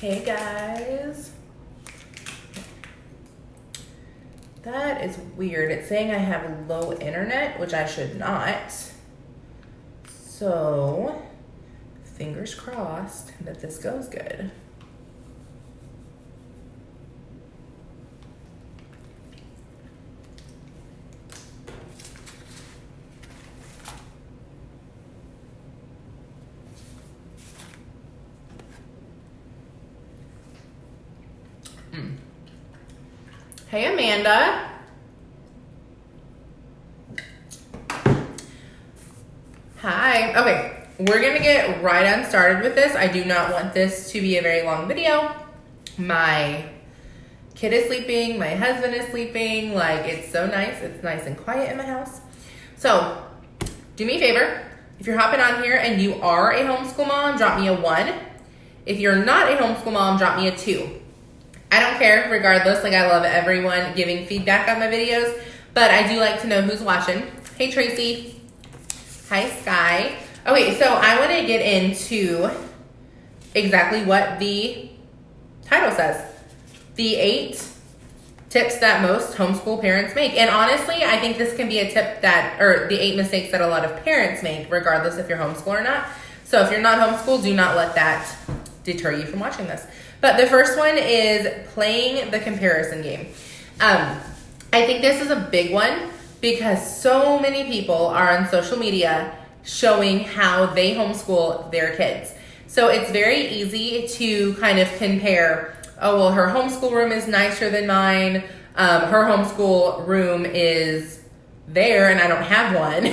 Hey guys. That is weird. It's saying I have low internet, which I should not. So, fingers crossed that this goes good. Hey, Amanda. Hi. Okay, we're going to get right on started with this. I do not want this to be a very long video. My kid is sleeping. My husband is sleeping. Like, it's so nice. It's nice and quiet in my house. So, do me a favor. If you're hopping on here and you are a homeschool mom, drop me a 1. If you're not a homeschool mom, drop me a 2. I don't care, regardless. Like, I love everyone giving feedback on my videos, but I do like to know who's watching. Hey, Tracy. Hi, Sky. Okay, so I want to get into exactly what the title says. The 8 tips that most homeschool parents make. And honestly, I think this can be a tip that, or the 8 mistakes that a lot of parents make, regardless if you're homeschool or not. So if you're not homeschooled, do not let that deter you from watching this. But the first one is playing the comparison game. I think this is a big one because so many people are on social media showing how they homeschool their kids. So it's very easy to kind of compare, oh, well, her homeschool room is nicer than mine. Her homeschool room is there and I don't have one.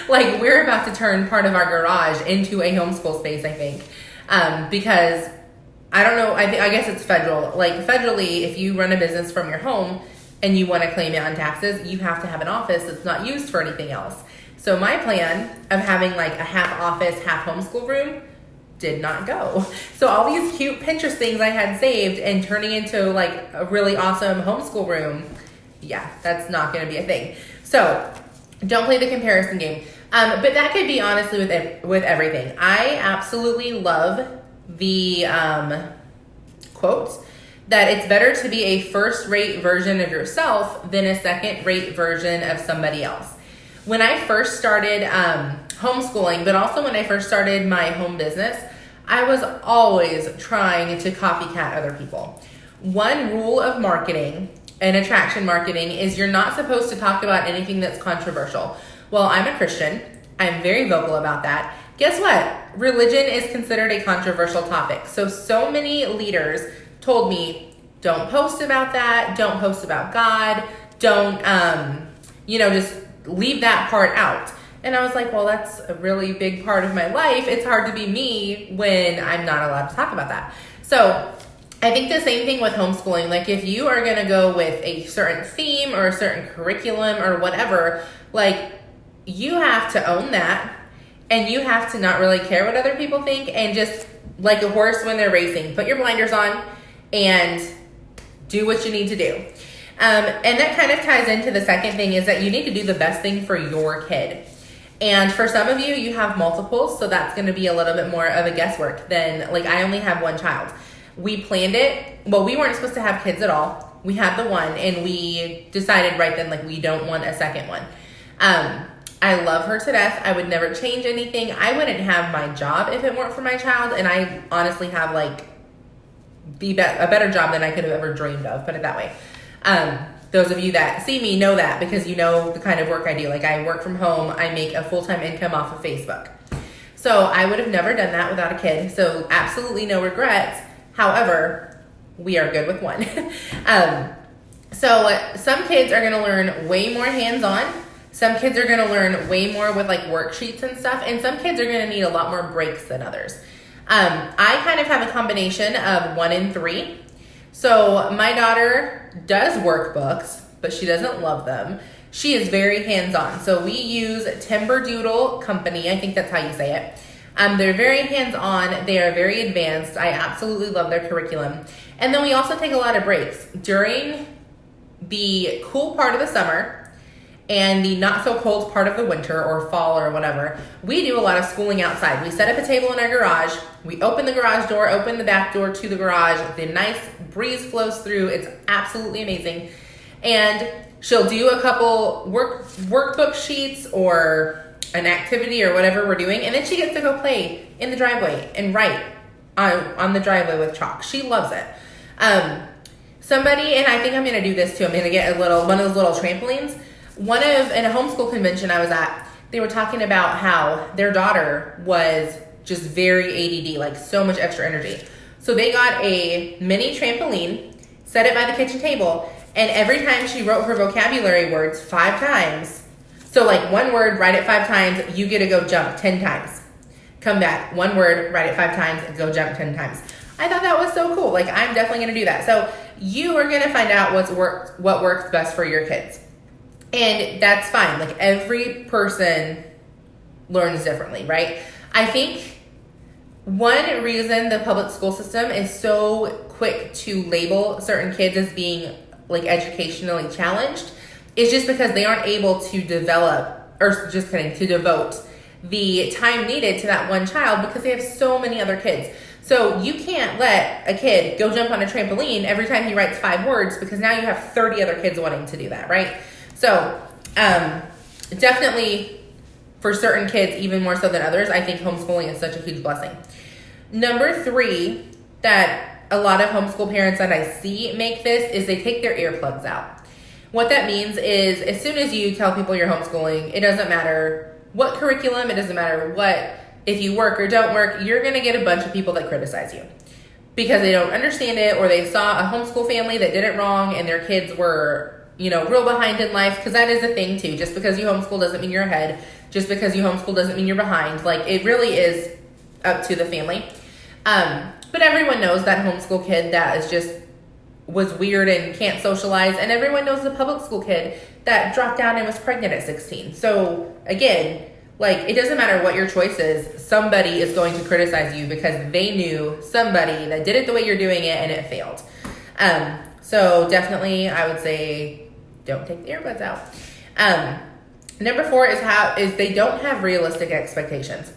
Like, we're about to turn part of our garage into a homeschool space, I think. Because I don't know, I guess it's federal. Like, federally, if you run a business from your home and you want to claim it on taxes, you have to have an office that's not used for anything else. So my plan of having like a half office, half homeschool room did not go. So all these cute Pinterest things I had saved and turning into like a really awesome homeschool room, yeah, that's not going to be a thing. So don't play the comparison game. But that could be honestly with everything. I absolutely love the quote that it's better to be a first-rate version of yourself than a second-rate version of somebody else. When I first started homeschooling, but also when I first started my home business, I was always trying to copycat other people. One rule of marketing and attraction marketing is you're not supposed to talk about anything that's controversial. Well, I'm a Christian. I'm very vocal about that. Guess what? Religion is considered a controversial topic. So many leaders told me, don't post about that. Don't post about God. Don't, just leave that part out. And I was like, well, that's a really big part of my life. It's hard to be me when I'm not allowed to talk about that. So I think the same thing with homeschooling. Like, if you are going to go with a certain theme or a certain curriculum or whatever, like, you have to own that. And you have to not really care what other people think and just, like a horse when they're racing, put your blinders on and do what you need to do. And that kind of ties into the second thing is that you need to do the best thing for your kid. And for some of you, you have multiples, so that's going to be a little bit more of a guesswork than, like, I only have one child. We planned it. Well, we weren't supposed to have kids at all. We had the one, and we decided right then, like, we don't want a second one. I love her to death. I would never change anything. I wouldn't have my job if it weren't for my child. And I honestly have like a better job than I could have ever dreamed of, put it that way. Those of you that see me know that because you know the kind of work I do. Like, I work from home. I make a full-time income off of Facebook. So I would have never done that without a kid. So absolutely no regrets. However, we are good with one. So some kids are going to learn way more hands-on. Some kids are going to learn way more with like worksheets and stuff. And some kids are going to need a lot more breaks than others. I kind of have a combination of 1 and 3. So my daughter does workbooks, but she doesn't love them. She is very hands-on. So we use Timberdoodle Company. I think that's how you say it. They're very hands-on. They are very advanced. I absolutely love their curriculum. And then we also take a lot of breaks. During the cool part of the summer and the not so cold part of the winter or fall or whatever, we do a lot of schooling outside. We set up a table in our garage. We open the garage door, open the back door to the garage. The nice breeze flows through. It's absolutely amazing. And she'll do a couple workbook sheets or an activity or whatever we're doing. And then she gets to go play in the driveway and write on the driveway with chalk. She loves it. Somebody, and I think I'm going to do this too. I'm going to get one of those little trampolines. In a homeschool convention I was at, they were talking about how their daughter was just very ADD, like so much extra energy. So they got a mini trampoline, set it by the kitchen table, and every time she wrote her vocabulary words 5 times, so like one word, write it 5 times, you get to go jump 10 times. Come back, one word, write it 5 times, and go jump 10 times. I thought that was so cool. Like, I'm definitely going to do that. So you are going to find out what works best for your kids. And that's fine. Like, every person learns differently, right? I think one reason the public school system is so quick to label certain kids as being like educationally challenged is just because they aren't able to to devote the time needed to that one child because they have so many other kids. So you can't let a kid go jump on a trampoline every time he writes 5 words because now you have 30 other kids wanting to do that, right? So definitely for certain kids, even more so than others, I think homeschooling is such a huge blessing. Number 3 that a lot of homeschool parents that I see make this is they take their earplugs out. What that means is as soon as you tell people you're homeschooling, it doesn't matter what curriculum, it doesn't matter if you work or don't work, you're going to get a bunch of people that criticize you because they don't understand it, or they saw a homeschool family that did it wrong and their kids were, real behind in life, because that is a thing too. Just because you homeschool doesn't mean you're ahead. Just because you homeschool doesn't mean you're behind. Like, it really is up to the family. But everyone knows that homeschool kid that was weird and can't socialize, and everyone knows the public school kid that dropped out and was pregnant at 16. So again, like, it doesn't matter what your choice is, somebody is going to criticize you because they knew somebody that did it the way you're doing it and it failed. So definitely I would say don't take the earbuds out. Number 4 is they don't have realistic expectations.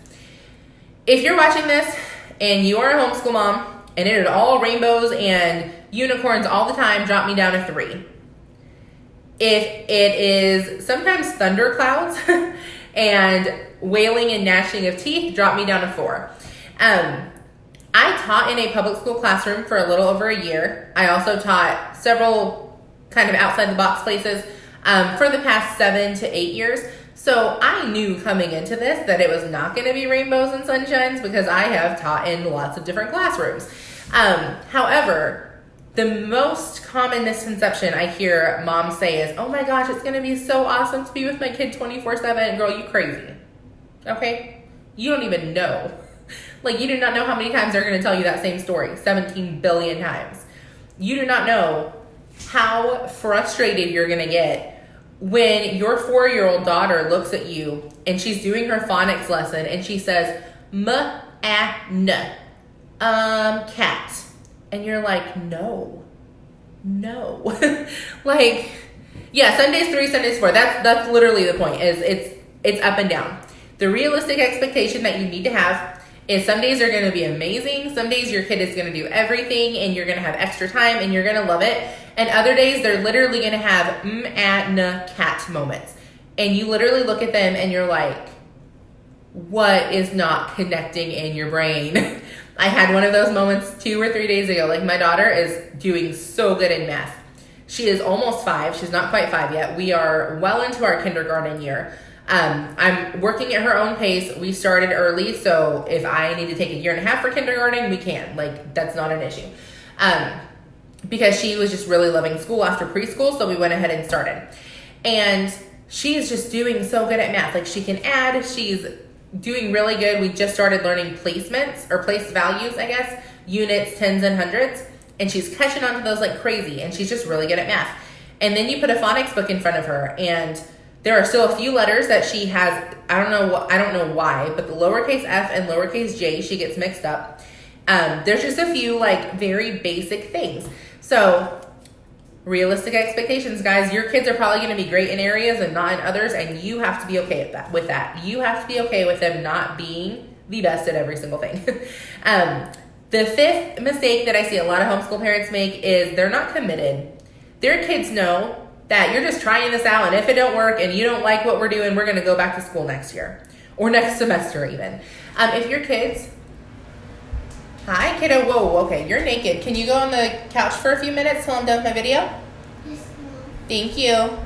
If you're watching this and you are a homeschool mom and it is all rainbows and unicorns all the time, drop me down a 3. If it is sometimes thunderclouds and wailing and gnashing of teeth, drop me down a 4. I taught in a public school classroom for a little over a year. I also taught several kind of outside the box places for the past 7 to 8 years. So I knew coming into this that it was not going to be rainbows and sunshines because I have taught in lots of different classrooms. However, the most common misconception I hear moms say is, oh my gosh, it's going to be so awesome to be with my kid 24/7. Girl, you crazy. Okay? You don't even know. Like, you do not know how many times they're going to tell you that same story, 17 billion times. You do not know how frustrated you're going to get when your 4-year-old daughter looks at you and she's doing her phonics lesson and she says, m-a-n, cat. And you're like, no. Like, yeah, Sundays 3, Sundays 4. That's literally the point, is it's up and down. The realistic expectation that you need to have is some days are going to be amazing. Some days your kid is going to do everything and you're going to have extra time and you're going to love it. And other days they're literally going to have cat moments. And you literally look at them and you're like, what is not connecting in your brain? I had one of those moments 2 or 3 days ago. Like, my daughter is doing so good in math. She is almost 5. She's not quite 5 yet. We are well into our kindergarten year. I'm working at her own pace. We started early, so if I need to take 1.5 years for kindergarten, we can. Like, that's not an issue. Because she was just really loving school after preschool, so we went ahead and started. And she is just doing so good at math. Like, she can add. She's doing really good. We just started learning placements, or place values, I guess, units, tens, and hundreds. And she's catching on to those like crazy, and she's just really good at math. And then you put a phonics book in front of her, and there are still a few letters that she has, I don't know why, but the lowercase f and lowercase j, she gets mixed up. There's just a few like very basic things. So Realistic expectations, guys. Your kids are probably going to be great in areas and not in others, and you have to be okay with that. You have to be okay with them not being the best at every single thing. The fifth mistake that I see a lot of homeschool parents make is they're not committed. Their kids know that you're just trying this out, and if it don't work and you don't like what we're doing, we're going to go back to school next year or next semester even. If your kids... Hi, kiddo. Whoa, okay, you're naked. Can you go on the couch for a few minutes till I'm done with my video? Yes, Mom. Thank you.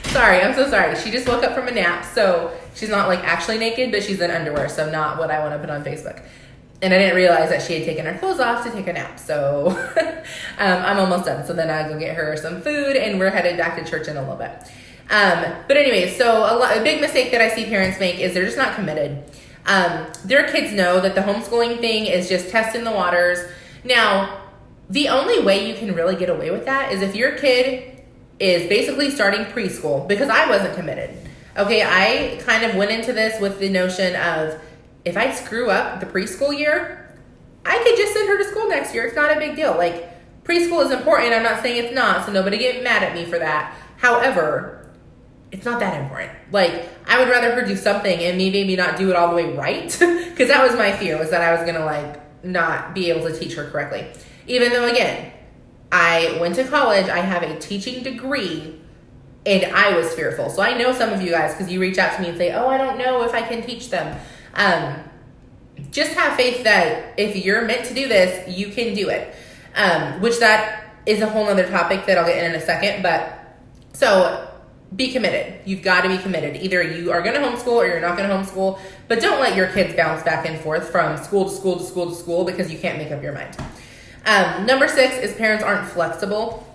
Sorry, I'm so sorry. She just woke up from a nap, so she's not like actually naked, but she's in underwear, so not what I want to put on Facebook. And I didn't realize that she had taken her clothes off to take a nap, so I'm almost done. So then I go get her some food, and we're headed back to church in a little bit. But anyway, so a big mistake that I see parents make is they're just not committed. Their kids know that the homeschooling thing is just testing the waters. Now, the only way you can really get away with that is if your kid is basically starting preschool, because I wasn't committed. Okay, I kind of went into this with the notion of if I screw up the preschool year, I could just send her to school next year. It's not a big deal. Like, preschool is important. I'm not saying it's not, so nobody get mad at me for that. However, it's not that important. Like, I would rather her do something and maybe not do it all the way right, because that was my fear, was that I was going to, like, not be able to teach her correctly. Even though, again, I went to college, I have a teaching degree, and I was fearful. So I know some of you guys, because you reach out to me and say, oh, I don't know if I can teach them. Just have faith that if you're meant to do this, you can do it. Which that is a whole other topic that I'll get in a second. But so be committed. You've got to be committed. Either you are going to homeschool or you're not going to homeschool. But don't let your kids bounce back and forth from school to school to school to school because you can't make up your mind. Number 6 is parents aren't flexible.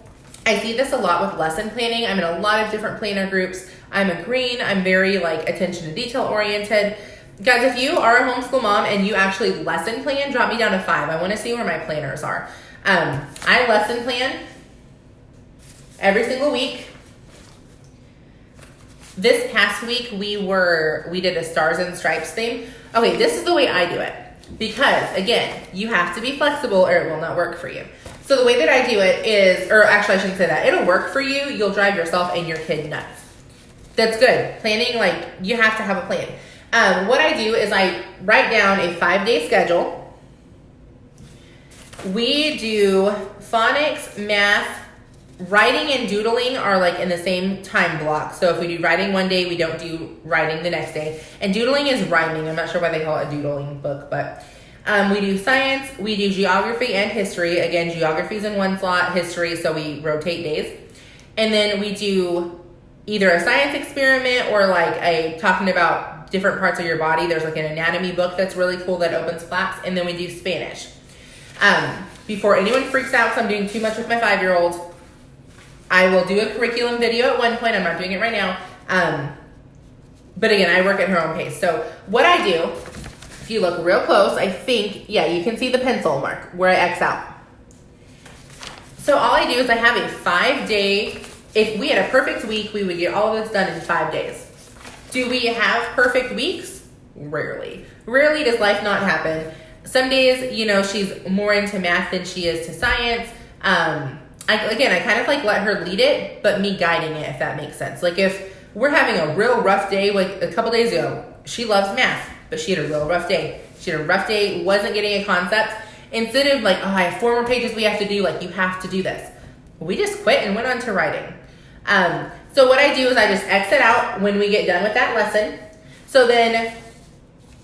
I see this a lot with lesson planning. I'm in a lot of different planner groups. I'm a green. I'm very like attention to detail oriented. Guys, if you are a homeschool mom and you actually lesson plan, drop me down to 5. I want to see where my planners are. I lesson plan every single week. This past week we did a stars and stripes thing. Okay, this is the way I do it. Because, again, you have to be flexible or it will not work for you. So the way that I do it is, or actually I shouldn't say that. It'll work for you. You'll drive yourself and your kid nuts. That's good. Planning, like, you have to have a plan. What I do is I write down a 5-day schedule. We do phonics, math, writing and doodling are like in the same time block. So if we do writing one day, we don't do writing the next day. And doodling is rhyming. I'm not sure why they call it a doodling book, but we do science, we do geography and history. Again, geography's in one slot, history, so we rotate days. And then we do either a science experiment or like talking about different parts of your body. There's like an anatomy book that's really cool that opens flaps. And then we do Spanish. Before anyone freaks out because I'm doing too much with my 5-year-old, I will do a curriculum video at one point. I'm not doing it right now. But again, I work at her own pace. So what I do, if you look real close, I think, yeah, you can see the pencil mark where I X out. So all I do is I have a 5-day, if we had a perfect week, we would get all of this done in 5 days. Do we have perfect weeks? Rarely. Rarely does life not happen. Some days, you know, she's more into math than she is to science. I kind of like let her lead it, but me guiding it, if that makes sense. Like if we're having a real rough day, like a couple days ago, she loves math, but she had a real rough day. She had a rough day, wasn't getting a concept. Instead of like, oh, I have 4 more pages we have to do, like you have to do this. We just quit and went on to writing. So what I do is I just exit out when we get done with that lesson. So then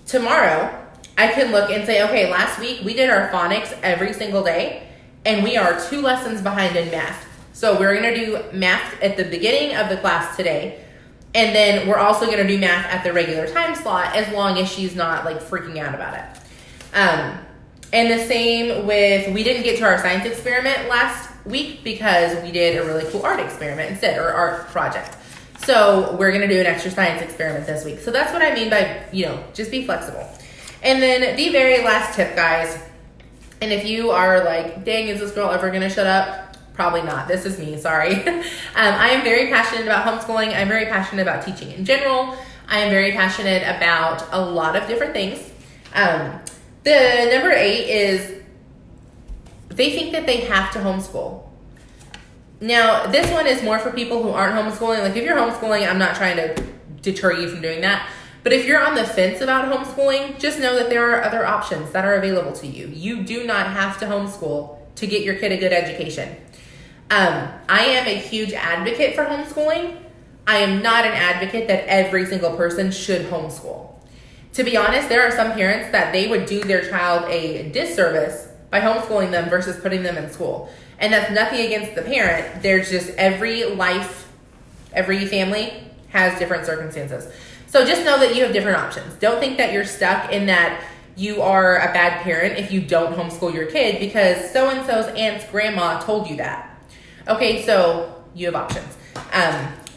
tomorrow I can look and say, okay, last week we did our phonics every single day. And we are 2 lessons behind in math. So we're going to do math at the beginning of the class today. And then we're also going to do math at the regular time slot as long as she's not like freaking out about it. And the same with, we didn't get to our science experiment last week because we did a really cool art experiment instead, or art project. So we're going to do an extra science experiment this week. So that's what I mean by, you know, just be flexible. And then the very last tip, guys. And if you are like, dang, is this girl ever going to shut up? Probably not. This is me. Sorry. I am very passionate about homeschooling. I'm very passionate about teaching in general. I am very passionate about a lot of different things. The number 8 is they think that they have to homeschool. Now, this one is more for people who aren't homeschooling. Like, if you're homeschooling, I'm not trying to deter you from doing that. But if you're on the fence about homeschooling, just know that there are other options that are available to you. You do not have to homeschool to get your kid a good education. I am a huge advocate for homeschooling. I am not an advocate that every single person should homeschool. To be honest, there are some parents that they would do their child a disservice by homeschooling them versus putting them in school. And that's nothing against the parent. There's just every family has different circumstances. So just know that you have different options. Don't think that you're stuck in that you are a bad parent if you don't homeschool your kid because so-and-so's aunt's grandma told you that. Okay, so you have options.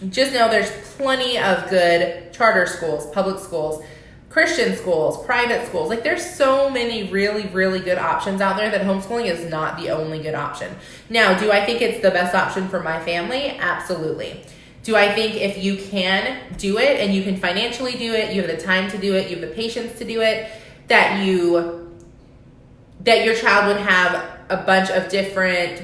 Just know there's plenty of good charter schools, public schools, Christian schools, private schools. Like, there's so many really, really good options out there that homeschooling is not the only good option. Now, do I think it's the best option for my family? Absolutely. Do I think if you can do it and you can financially do it, you have the time to do it, you have the patience to do it, that your child would have a bunch of different,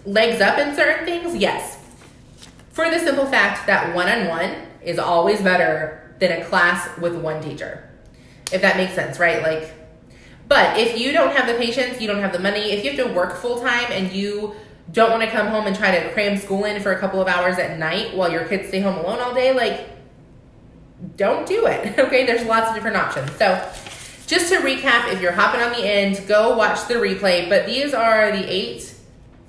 legs up in certain things? Yes. For the simple fact that one-on-one is always better than a class with one teacher. If that makes sense, right? Like, but if you don't have the patience, you don't have the money, if you have to work full-time and you don't want to come home and try to cram school in for a couple of hours at night while your kids stay home alone all day, like, don't do it, okay? There's lots of different options. So just to recap, if you're hopping on the end, go watch the replay. But these are the 8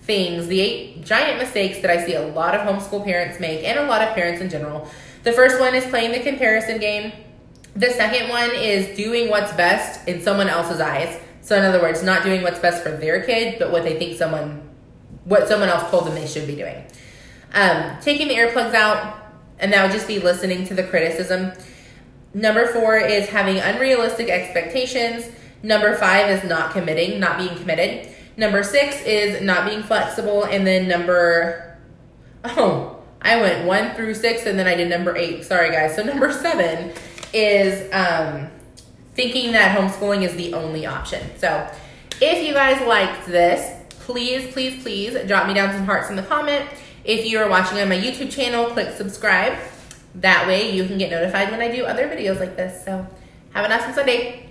giant mistakes that I see a lot of homeschool parents make and a lot of parents in general. The first one is playing the comparison game. The second one is doing what's best in someone else's eyes. So in other words, not doing what's best for their kid, but what they think what someone else told them they should be doing. Taking the earplugs out, and that would just be listening to the criticism. Number 4 is having unrealistic expectations. Number 5 is not being committed. Number 6 is not being flexible. And then I went 1 through 6 and then I did number 8. Sorry guys. So number 7 is thinking that homeschooling is the only option. So if you guys liked this, please drop me down some hearts in the comment. If you are watching on my YouTube channel, click subscribe. That way you can get notified when I do other videos like this. So have an awesome Sunday.